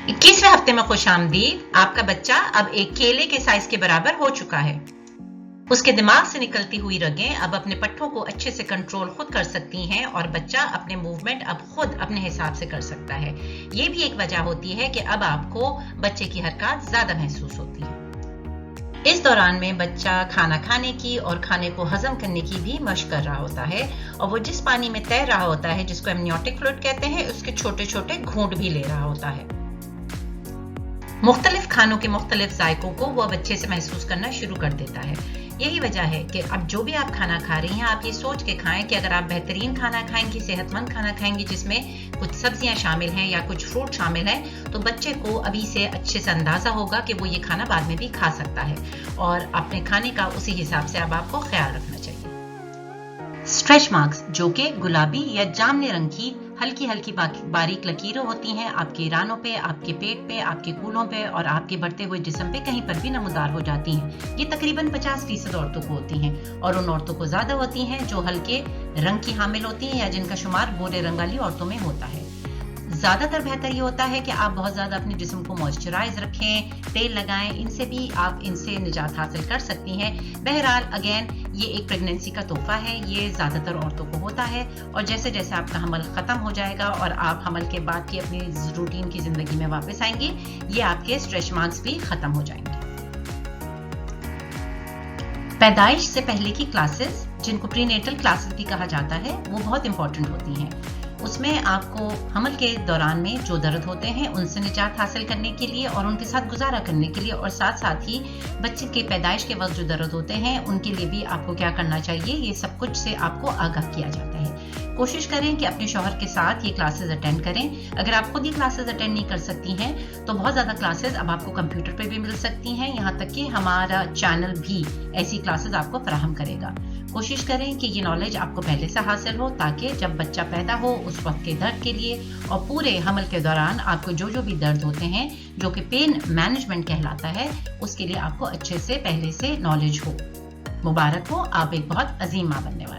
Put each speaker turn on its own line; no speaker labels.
21वें हफ्ते में खुशामदीद। आपका बच्चा अब एक केले के साइज के बराबर हो चुका है। उसके दिमाग से निकलती हुई रगें अब अपने पट्टों को अच्छे से कंट्रोल खुद कर सकती हैं और बच्चा अपने मूवमेंट अब खुद अपने हिसाब से कर सकता है। ये भी एक वजह होती है कि अब आपको बच्चे की हरकत ज्यादा महसूस होती है। इस दौरान में बच्चा खाना खाने की और खाने को हजम करने की भी मशक कर रहा होता है और वो जिस पानी में तैर रहा होता है, जिसको एमनियोटिक फ्लूइड कहते हैं, उसके छोटे छोटे घूंट भी ले रहा होता है। मुख्तलिफ खानों के मुख्तलिफ जायकों को वो अब अच्छे से महसूस करना शुरू कर देता है। यही वजह है कि अब जो भी आप खाना खा रही हैं, आप ये सोच के खाएं कि अगर आप बेहतरीन खाना खाएंगी, सेहतमंद खाना खाएंगी जिसमें कुछ सब्जियां शामिल हैं या कुछ फ्रूट शामिल हैं, तो बच्चे को अभी से अच्छे से अंदाजा होगा कि वो ये खाना बाद में भी खा सकता है और अपने खाने का उसी हिसाब से अब आपको ख्याल रखना चाहिए। स्ट्रेच मार्क्स, जो कि गुलाबी या जामनी रंग की हल्की हल्की बारीक लकीरें होती हैं, आपके रानों पे, आपके पेट पे, आपके कूल्हों पे और आपके बढ़ते हुए जिस्म पे कहीं पर भी नमूदार हो जाती हैं। ये तकरीबन 50% औरतों को होती हैं और उन औरतों को ज्यादा होती हैं जो हल्के रंग की हामिल होती हैं या जिनका शुमार गोरे रंग वाली औरतों में होता है। ज्यादातर बेहतर ये होता है कि आप बहुत ज्यादा अपने जिस्म को मॉइस्चराइज रखें, तेल लगाएं, इनसे भी आप इनसे निजात हासिल कर सकती हैं। बहरहाल अगेन ये एक प्रेगनेंसी का तोहफा है, ये ज्यादातर औरतों को होता है और जैसे जैसे आपका हमल खत्म हो जाएगा और आप हमल के बाद की अपनी रूटीन की जिंदगी में वापस आएंगे, ये आपके स्ट्रेच मार्क्स भी खत्म हो जाएंगे। पैदाइश से पहले की क्लासेस, जिनको प्रीनेटल क्लासेस भी कहा जाता है, वो बहुत इंपॉर्टेंट होती हैं। उसमें आपको हमल के दौरान में जो दर्द होते हैं उनसे निजात हासिल करने के लिए और उनके साथ गुजारा करने के लिए और साथ साथ ही बच्चे के पैदाइश के वक्त जो दर्द होते हैं उनके लिए भी आपको क्या करना चाहिए, ये सब कुछ से आपको आगाह किया जाता है। कोशिश करें कि अपने शौहर के साथ ये क्लासेस अटेंड करें। अगर आप खुद ये क्लासेस अटेंड नहीं कर सकती हैं तो बहुत ज़्यादा क्लासेस अब आपको कंप्यूटर पे भी मिल सकती हैं, यहाँ तक कि हमारा चैनल भी ऐसी क्लासेस आपको फराहम करेगा। कोशिश करें कि ये नॉलेज आपको पहले से हासिल हो ताकि जब बच्चा पैदा हो उस वक्त के दर्द के लिए और पूरे हमल के दौरान आपको जो जो भी दर्द होते हैं, जो कि पेन मैनेजमेंट कहलाता है, उसके लिए आपको अच्छे से पहले से नॉलेज हो। मुबारक हो, आप एक बहुत अजीम माँ बनने वाले।